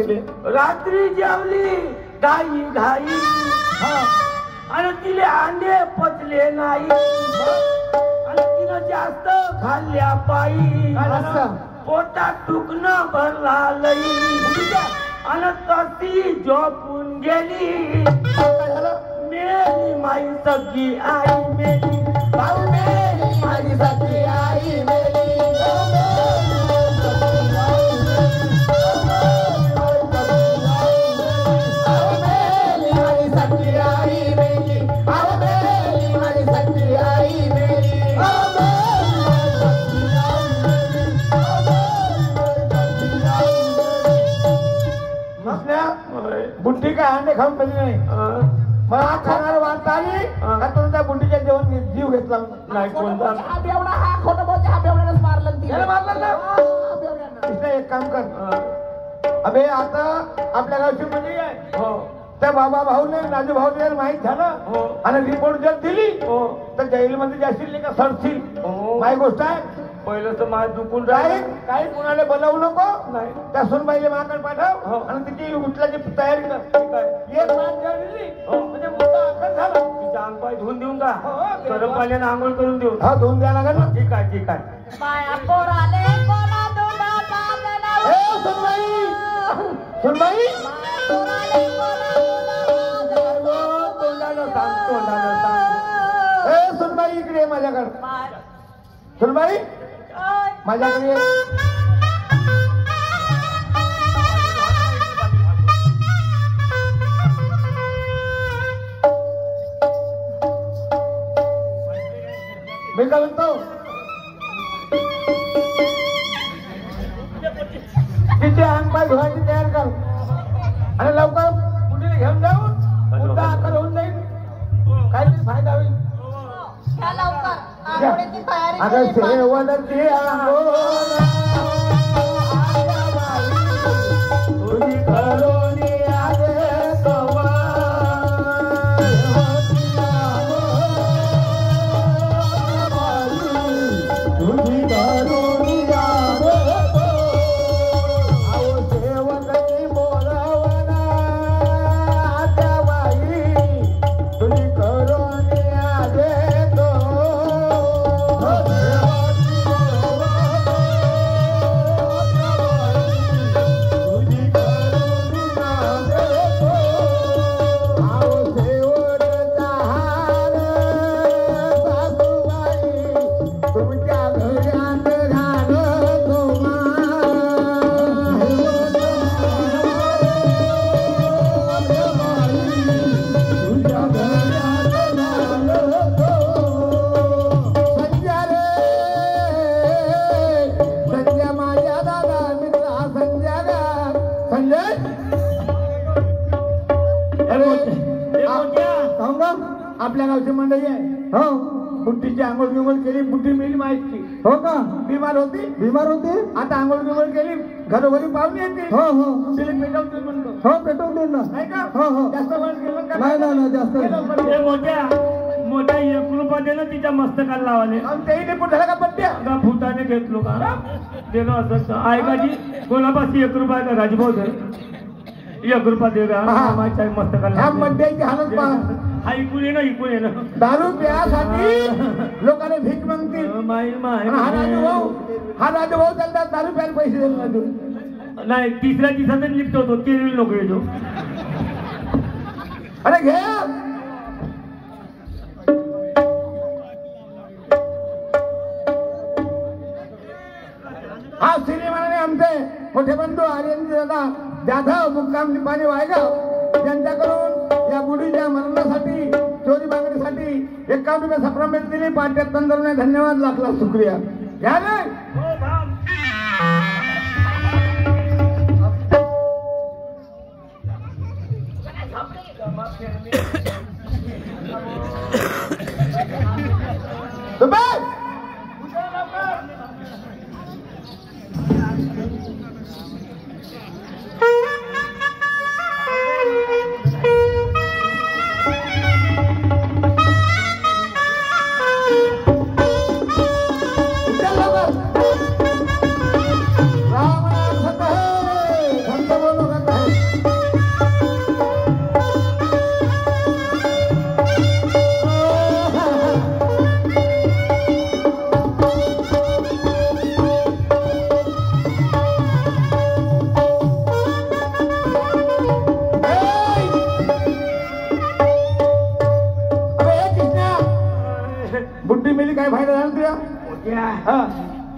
रात्री जेवली घाई घाई आणि तिले अंडे पचले नाही आणि तिनं जास्त खाल्ल्या पायी पोटात दुखणं भरला लई आणि तशी झोपून गेली. मेली माई सगळी आई मेली भाऊ मेली माझी सगळी आई मेली. बुड्डी काय अंडे खाऊन पडली नाही मला खाणार वाटत आली का तुमच्या बुड्डीच्या जेवण जीव घेतला नाही. कोणता हा बेवडा हा खोटं बोलते. हा बेवड्यानंच मारलं तिला. मारलं ना. इथं एक काम कर अबे आता आपल्या गावची मुली आहे त्या बाबा भाऊने राजू भाऊने माहीत झालं आणि रिपोर्ट जर दिली तर जेलमध्ये जाशील का सरशील माझी गोष्ट आहे. पहिलं तर माझ दुखून राहील काही कुणाला बोलावू नको नाही. त्या सुनबाईला माकडे पाठव आणि तिची उठल्याची तयारी कर. एक मात जर दिली म्हणजे मुद्दा आखर झाला. तिचा अंग पाय धुवून देऊन का गरम पाण्याने आंघोळ करून देऊ. हा धुवून द्या लागेल ना. ठीक आहे ठीक आहे. माया पोराले कोणा दोडा बाबला ए सुनबाई सुनबाई माया पोराले कोणा तोंडानं सांग तोंडानं सांग. ए सुनबाई इकडे ये माझ्याकडे. सुनबाई माझ्याकडे ये. मी काय म्हणतो तिचे अंग पाय धुवायची तयार कर आणि लवकर मुलीला घेऊन जाऊन मुद्दा आकार होऊन जाईल. काहीतरी फायदा होईल. ह्या लवकर आठवड्याची तयारी अगं केली. शेवटची आंघोळ तुझी करोनी आले कवा तुझी करोनी आले अहो शेवटची बोलावना त्या बाई तुझी करोनी आले आपल्या गावची मंडळी आहे. हो बुड्डीची आंघोळ बिंघोळ केली. बुड्डी मिळली माहिती हो का. बिमार होती आता आंघोळ बिंघोळ केली. घरोघरी पाहुणे येते. हो हो तिला पेटवते म्हणतो. हो पेटवते ना नाही का. हो हो जास्त वेळ केलं का नाही जास्त मोठ्या 1 रुपया दे ना तिच्या मस्तकाला लावाले. तेही रिपोर्ट झाला का पट्ट्या का फुटाने घेतलो का दे ना असं आहे का जी. कोणापाशी 1 रुपया का राजभाऊ दे 1 रुपया दे का माझ्या मस्तकाला. ह्या मंडईची हालत पहा. ऐकून ये ना दारू प्यासाठी लोकांना भीक मागतील. हा राजभाऊ चालतात दारू प्यायला पैसे देणार नाही. तिसऱ्या दिवसातच लिप्त होतो. केळवी नको येतो. अरे घे हा सिनेमाने आमचे मोठे बंधू आर्यन दादा जाधव मुक्काम निपाणी वायगाव यांच्याकडून या बुडीच्या मरणासाठी चोरी मागणीसाठी 51 रुपये सप्रामेंट दिली. 573 धन्यवाद लाख लाख शुक्रिया. घ्या नाही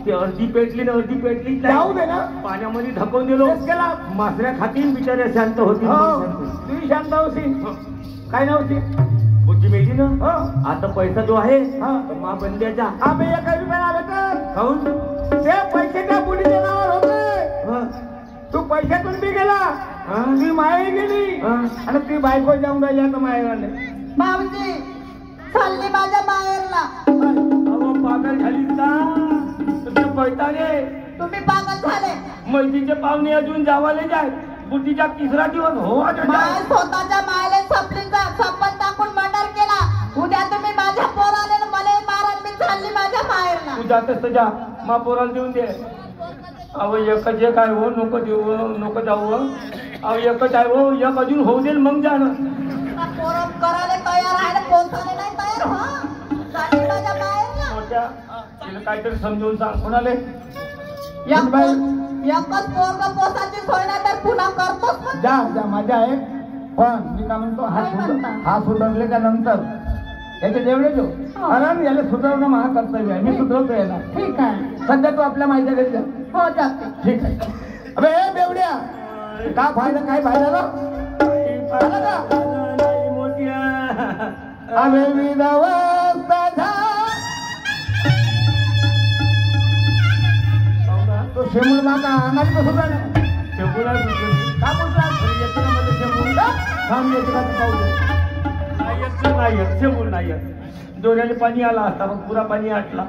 ते अर्धी पेटली ना अर्धी पेटली जाऊ दे ना. पाण्यामध्ये धकवून दिलो तेच केला. मासऱ्या खातील बिचाऱ्या शांत होती हो तुम्ही शांत होती काय नव्हती बुद्धी मेली ना हो आता पैसा जो आहे हा. तो मा बंद्याचा आम्ही एका रुपयाला आलं तर खाऊन ते पैसे त्या मुलीच्या नावावर होते हा. तू पैशातून बी गेला हा. ती माहेर गेली हा. आणि ती बायको जाऊन राहिली आता माहेर आले भाऊजी चालली माझ्या माहेरला. अहो पागल झालीस का तुझे पैताने तुम्ही पागल झाले. मैतीचे पाहुणे अजून जावाले जाय बुद्धीचा तिसरा दिवस हो माय स्वतःच्या मायले सपलीचा शपथ टाकून मर्डर केला. उद्या तुम्ही माझ्या पोराले न मला मारण. मी चालली माझ्या माहेरला. तू जातस तर जा मा पोराला देऊन दे अहो एकच एक आहे हो नको देऊ नको जाऊ हो. अहो एकच आहे हो एक अजून होऊ देईल मग जा ना पोरं करायला तयार आहे पोचायला नाही तयार हो. चालली माझ्या माहेरला. मोठ्या तिला काहीतरी समजून सांग कोणाले एकच पोरग पोसाची सोय नाही तर पुन्हा करतोच ना. जा जा माझ्या आहे पण मी काय म्हणतो काय म्हणता? हा सुधारले का नंतर याचे जेवढे जो हो. कारण याला सुधारणं महा कर्तव्य आहे मी सुधारतो याला ठीक आहे. सध्या तू आपल्या माहिती घरी जा हो जाते. ठीक आहे अबे ए बेवड्या का फायदा काय फायदा ना झालं का नाही मोठ्या अबे विधवस्त झा तो शेमूळ माका अंगात कसं झालं शेंबूला बुजवली. का बोलला अरे येते ना मध्ये शेंबूल थांब येते का ते पाहू दे. नाही येत तर नाही येत शेंबूल नाही येत दोऱ्याने पाणी आला असता मग पुरा पाणी आटला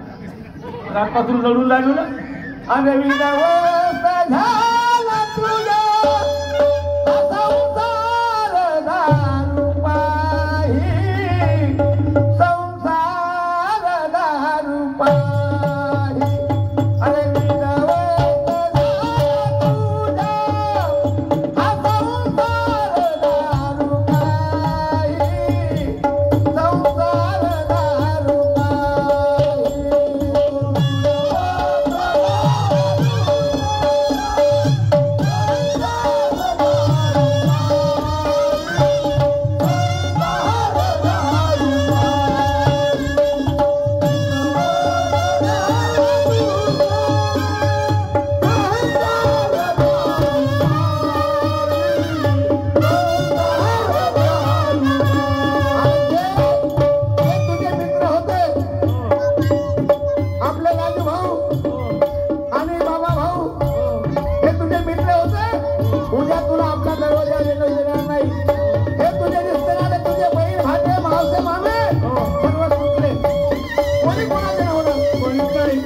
रातपासून रडून लागलो ना अरे विधवस्त झाला तुझ्या संसार दारू पाही संसार दारू पाही अरे विधवस्त झाला तुझ्या हा संसार दारू पाही संसार दारू तुझे मित्र होते आपले राजू भाऊ आणि बाबा भाऊ हे तुझे मित्र होते उद्या तुला आपला दरवाजा देणार नाही हे तुझे रिश्तेदार तुझे बहीण भाचे मावसे मामे सर्व सुटले कोणी कोणाचे नव्हतं कोणीच नाही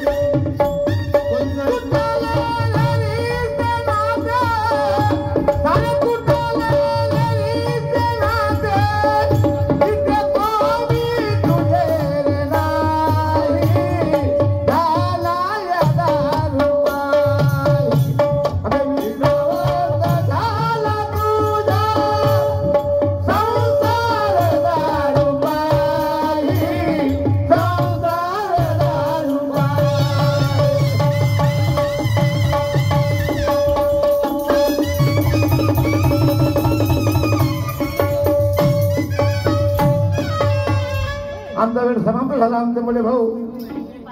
आमचा वेळ समाप्त झाला आमचे मोठे भाऊ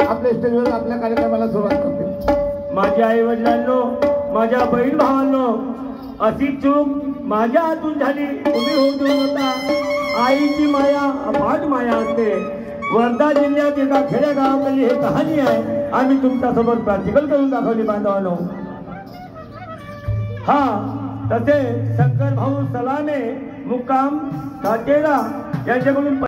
आपल्या स्टेजवर आपल्या कार्यक्रमाला सुरुवात करते माझ्या आई वडिलांनो माझ्या बहीण भावांनो अशी चूक माझ्या हातून झाली तुम्ही होऊ देऊ नका आईची माया अफाट माया असते वर्धा जिल्ह्यात एका खेडेगावातली ही कहाणी आहे आम्ही तुमच्यासोबत प्रॅक्टिकल करून दाखवली बांधवांनो हा तसे शंकर भाऊ सलामे मुक्काम काटेरा यांच्याकडून